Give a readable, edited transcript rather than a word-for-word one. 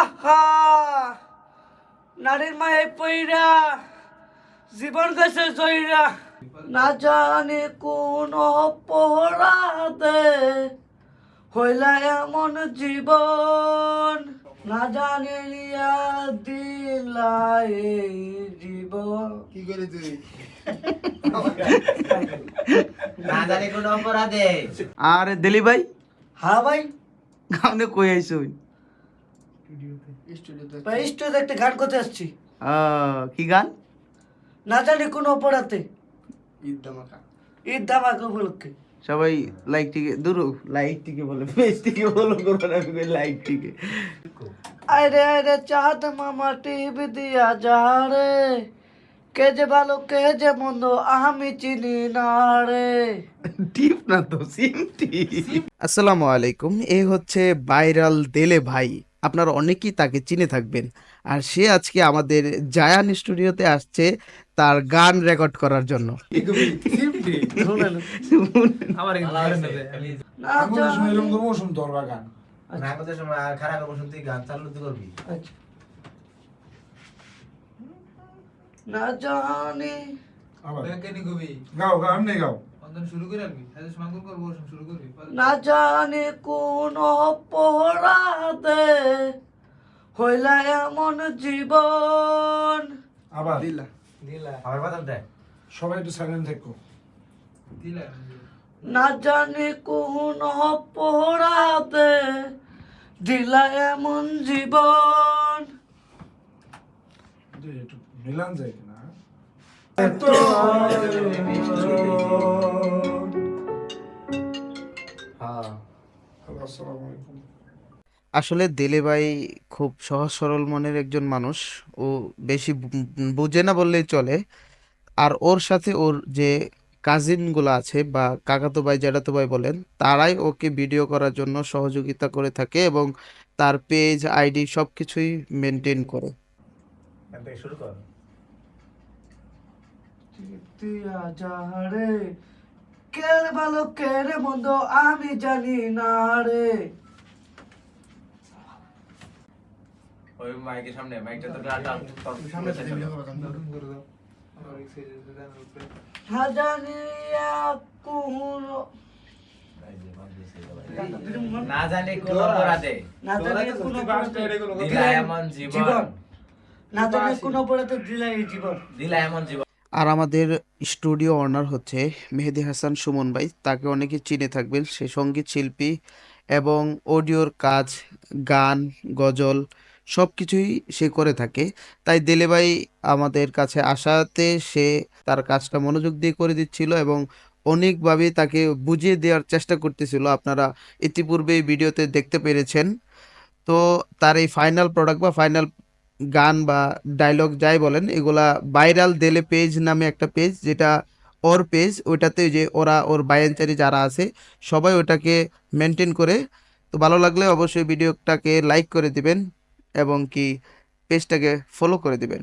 আহা নারীর মায়ে পইরা জীবন গেছে জয়রা না জানি কোন অপরাধে হইলা এমন জীবন না জানি দিলা এই জীবন কি করে তুই না জানি কোন অপরাধে। আরে দিলি ভাই হ্যাঁ ভাই গানে কই আইছো স্টুডিওতে ভাই স্টুডিওতে একটা গান করতে আসছি কি গান? না জানি কোন অপরাধে ঈদ ধামাকা ঈদ ধামাকা উপলক্ষে সবাই লাইক টিকে দূর লাইক টিকে বলে পেজ টিকে বলো করো না আমি লাইক টিকে আরে আরে চাঁদ মামা টিভি দিয়া যা রে কে যে ভালো কে যে মন্দ আমি চিনি না রে টিপ না তো সিম টিপ। আসসালামু আলাইকুম, এ হচ্ছে ভাইরাল দেলে ভাই। আপনারা অনেকেই তাকে চিনে থাকবেন, আর সে আজকে আমাদের জায়ান স্টুডিওতে আসছে তার গান রেকর্ড করার জন্য। না আমাদের সময় এরকম জানি তো মৌসুম ধরবা গান না আমাদের সময় খারাপ অবস্থা তুই গান চালু তুই করবি। আচ্ছা। না জানি আবার কেন কবি গাও গাও আমনে গাও অন্তন শুরু করে আনবি তাহলে সমাগম করবো শুরু করবি না জানি কোন অপরাধে হইলা এমন জীবন আবার দিলা আমার বাদাম দেখ সবাই একটু সাইলেন্ট থাকো দিলা না জানি কোন অপরাধে দিলা এমন জীবন একটু মিলান যায় না হ্যাঁ আসসালামু আলাইকুম আসলে দেলে ভাই খুব সহজ সরল মনের একজন মানুষ। ও বেশি বুঝে না বললেই চলে। আর ওর সাথে ওর যে কাজিনগুলো আছে বা কাকাতো ভাই জ্যাঠাতো ভাই বলেন, তারাই ওকে ভিডিও করার জন্য সহযোগিতা করে থাকে এবং তার পেজ আইডি সব কিছুই মেনটেন করে। এখান থেকে শুরু কর। দিয়া যা রে কে ভালো কে রে মন্দ আমি জানি না রে ওই মাইকের সামনে মাইকটা তো ডাটা সামনে থেকে ভিডিও করো নতুন করে দাও আমার এক সাইডে গান উপরে না জানি কোন না জানি কোন অপরাধে না জানি কোন অপরাধে দিলা এমন জীবন না জানি কোন অপরাধে দিলা এই জীবন দিলা এমন জীবন। আর আমাদের স্টুডিও অনার হচ্ছে মেহেদি হাসান সুমন ভাই। তাকে অনেকে চিনে থাকবেন, সে সঙ্গীত শিল্পী এবং অডিওর কাজ, গান, গজল সব কিছুই সে করে থাকে। তাই দেলে ভাই আমাদের কাছে আসাতে সে তার কাজটা মনোযোগ দিয়ে করে দিচ্ছিল এবং অনেকভাবে তাকে বুঝিয়ে দেওয়ার চেষ্টা করতেছিল। আপনারা ইতিপূর্বে এই ভিডিওতে দেখতে পেরেছেন। তো তার এই ফাইনাল প্রোডাক্ট বা ফাইনাল গান বা ডায়লগ যাই বলেন, এগুলা ভাইরাল দেলে পেজ নামে একটা পেজ, যেটা ওর পেজ, ওইটাতে যে ওর বায়ানচারি যারা আছে সবাই ওটাকে মেনটেন করে। তো ভালো লাগলে অবশ্যই ভিডিওটাকে লাইক করে দিবেন এবং কি পেজটাকে ফলো করে দিবেন।